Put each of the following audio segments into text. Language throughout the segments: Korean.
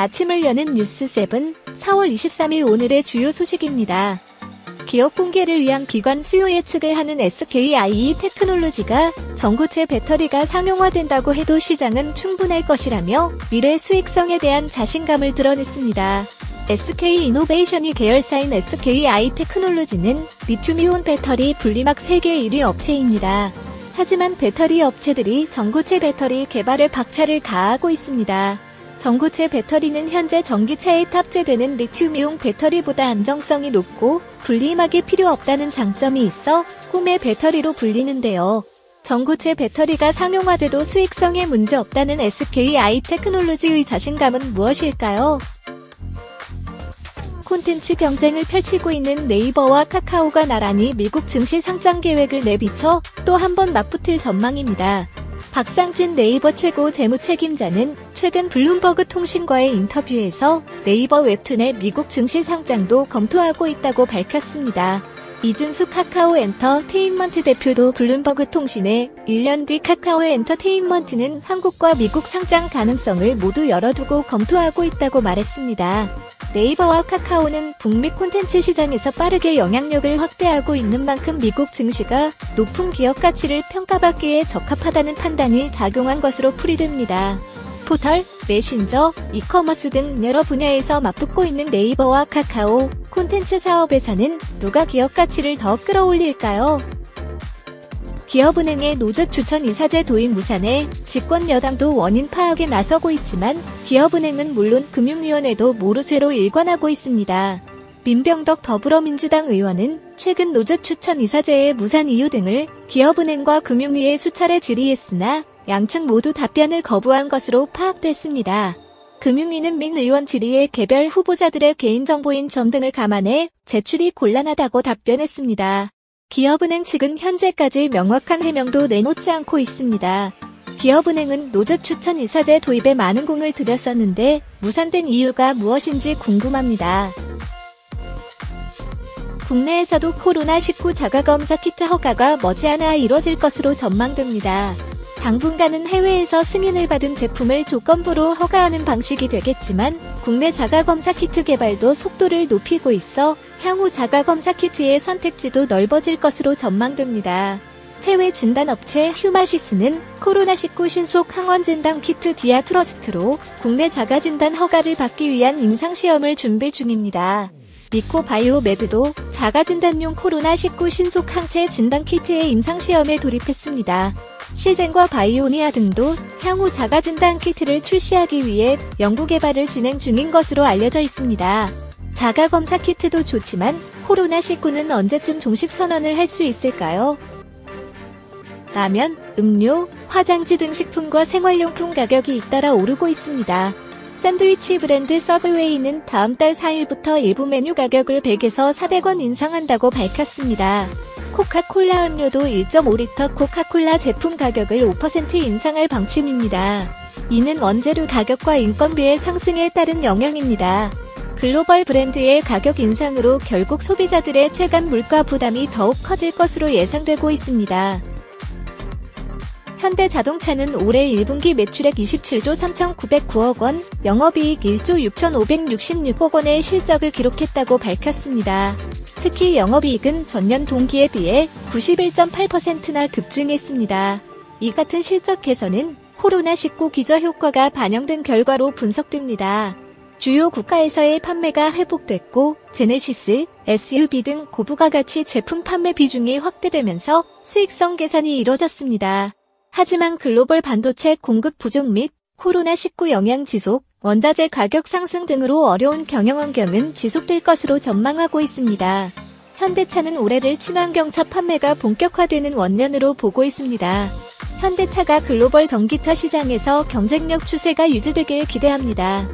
아침을 여는 뉴스7 4월 23일 오늘의 주요 소식입니다. 기업 공개를 위한 기관 수요 예측을 하는 SKIE 테크놀로지가 전고체 배터리가 상용화된다고 해도 시장은 충분할 것이라며 미래 수익성에 대한 자신감을 드러냈습니다. SK이노베이션이 계열사인 SKI 테크놀로지는 리튬이온 배터리 분리막 세계 1위 업체입니다. 하지만 배터리 업체들이 전고체 배터리 개발에 박차를 가하고 있습니다. 전고체 배터리는 현재 전기차에 탑재되는 리튬이온 배터리보다 안정성이 높고 분리막이 필요 없다는 장점이 있어 꿈의 배터리로 불리는데요. 전고체 배터리가 상용화돼도 수익성에 문제 없다는 SKI 테크놀로지의 자신감은 무엇일까요? 콘텐츠 경쟁을 펼치고 있는 네이버와 카카오가 나란히 미국 증시 상장 계획을 내비쳐 또 한 번 맞붙을 전망입니다. 박상진 네이버 최고 재무책임자는 최근 블룸버그 통신과의 인터뷰에서 네이버 웹툰의 미국 증시 상장도 검토하고 있다고 밝혔습니다. 이준수 카카오 엔터테인먼트 대표도 블룸버그 통신에 1년 뒤 카카오 엔터테인먼트는 한국과 미국 상장 가능성을 모두 열어두고 검토하고 있다고 말했습니다. 네이버와 카카오는 북미 콘텐츠 시장에서 빠르게 영향력을 확대하고 있는 만큼 미국 증시가 높은 기업 가치를 평가받기에 적합하다는 판단이 작용한 것으로 풀이됩니다. 포털, 메신저, 이커머스 등 여러 분야에서 맞붙고 있는 네이버와 카카오 콘텐츠 사업에서는 누가 기업 가치를 더 끌어올릴까요? 기업은행의 노조 추천 이사제 도입 무산에 집권 여당도 원인 파악에 나서고 있지만 기업은행은 물론 금융위원회도 모르쇠로 일관하고 있습니다. 민병덕 더불어민주당 의원은 최근 노조 추천 이사제의 무산 이유 등을 기업은행과 금융위에 수차례 질의했으나 양측 모두 답변을 거부한 것으로 파악됐습니다. 금융위는 민 의원 질의에 개별 후보자들의 개인정보인 점 등을 감안해 제출이 곤란하다고 답변했습니다. 기업은행 측은 현재까지 명확한 해명도 내놓지 않고 있습니다. 기업은행은 노조 추천 이사제 도입에 많은 공을 들였었는데 무산된 이유가 무엇인지 궁금합니다. 국내에서도 코로나19 자가검사 키트 허가가 머지않아 이뤄질 것으로 전망됩니다. 당분간은 해외에서 승인을 받은 제품을 조건부로 허가하는 방식이 되겠지만 국내 자가검사 키트 개발도 속도를 높이고 있어 향후 자가검사 키트의 선택지도 넓어질 것으로 전망됩니다. 체외 진단업체 휴마시스는 코로나19 신속 항원 진단 키트 디아트러스트로 국내 자가진단 허가를 받기 위한 임상시험을 준비 중입니다. 미코바이오메드도 자가진단용 코로나19 신속 항체 진단 키트의 임상시험에 돌입했습니다. 시젠과 바이오니아 등도 향후 자가진단 키트를 출시하기 위해 연구개발을 진행 중인 것으로 알려져 있습니다. 자가검사 키트도 좋지만 코로나19는 언제쯤 종식 선언을 할 수 있을까요? 라면, 음료, 화장지 등 식품과 생활용품 가격이 잇따라 오르고 있습니다. 샌드위치 브랜드 서브웨이는 다음 달 4일부터 일부 메뉴 가격을 100에서 400원 인상한다고 밝혔습니다. 코카콜라 음료도 1.5리터 코카콜라 제품 가격을 5% 인상할 방침입니다. 이는 원재료 가격과 인건비의 상승에 따른 영향입니다. 글로벌 브랜드의 가격 인상으로 결국 소비자들의 체감 물가 부담이 더욱 커질 것으로 예상되고 있습니다. 현대자동차는 올해 1분기 매출액 27조 3,909억 원, 영업이익 1조 6,566억 원의 실적을 기록했다고 밝혔습니다. 특히 영업이익은 전년 동기에 비해 91.8%나 급증했습니다. 이 같은 실적 개선은 코로나19 기저효과가 반영된 결과로 분석됩니다. 주요 국가에서의 판매가 회복됐고 제네시스, SUV 등 고부가가치 제품 판매 비중이 확대되면서 수익성 개선이 이뤄졌습니다. 하지만 글로벌 반도체 공급 부족 및 코로나19 영향 지속, 원자재 가격 상승 등으로 어려운 경영 환경은 지속될 것으로 전망하고 있습니다. 현대차는 올해를 친환경차 판매가 본격화되는 원년으로 보고 있습니다. 현대차가 글로벌 전기차 시장에서 경쟁력 추세가 유지되길 기대합니다.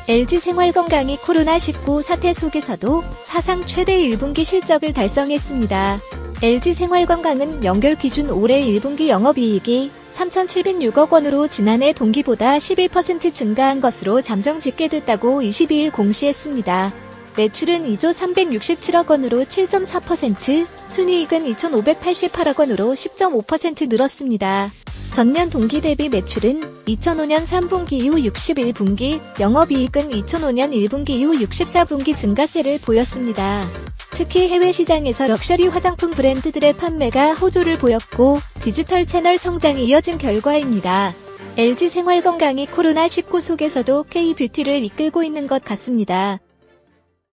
LG생활건강이 코로나19 사태 속에서도 사상 최대 1분기 실적을 달성했습니다. LG생활건강은 연결 기준 올해 1분기 영업이익이 3,706억 원으로 지난해 동기보다 11% 증가한 것으로 잠정 집계됐다고 22일 공시했습니다. 매출은 2조 367억 원으로 7.4%, 순이익은 2,588억 원으로 10.5% 늘었습니다. 전년 동기 대비 매출은 2005년 3분기 이후 61분기, 영업이익은 2005년 1분기 이후 64분기 증가세를 보였습니다. 특히 해외 시장에서 럭셔리 화장품 브랜드들의 판매가 호조를 보였고 디지털 채널 성장이 이어진 결과입니다. LG 생활건강이 코로나19 속에서도 K-뷰티를 이끌고 있는 것 같습니다.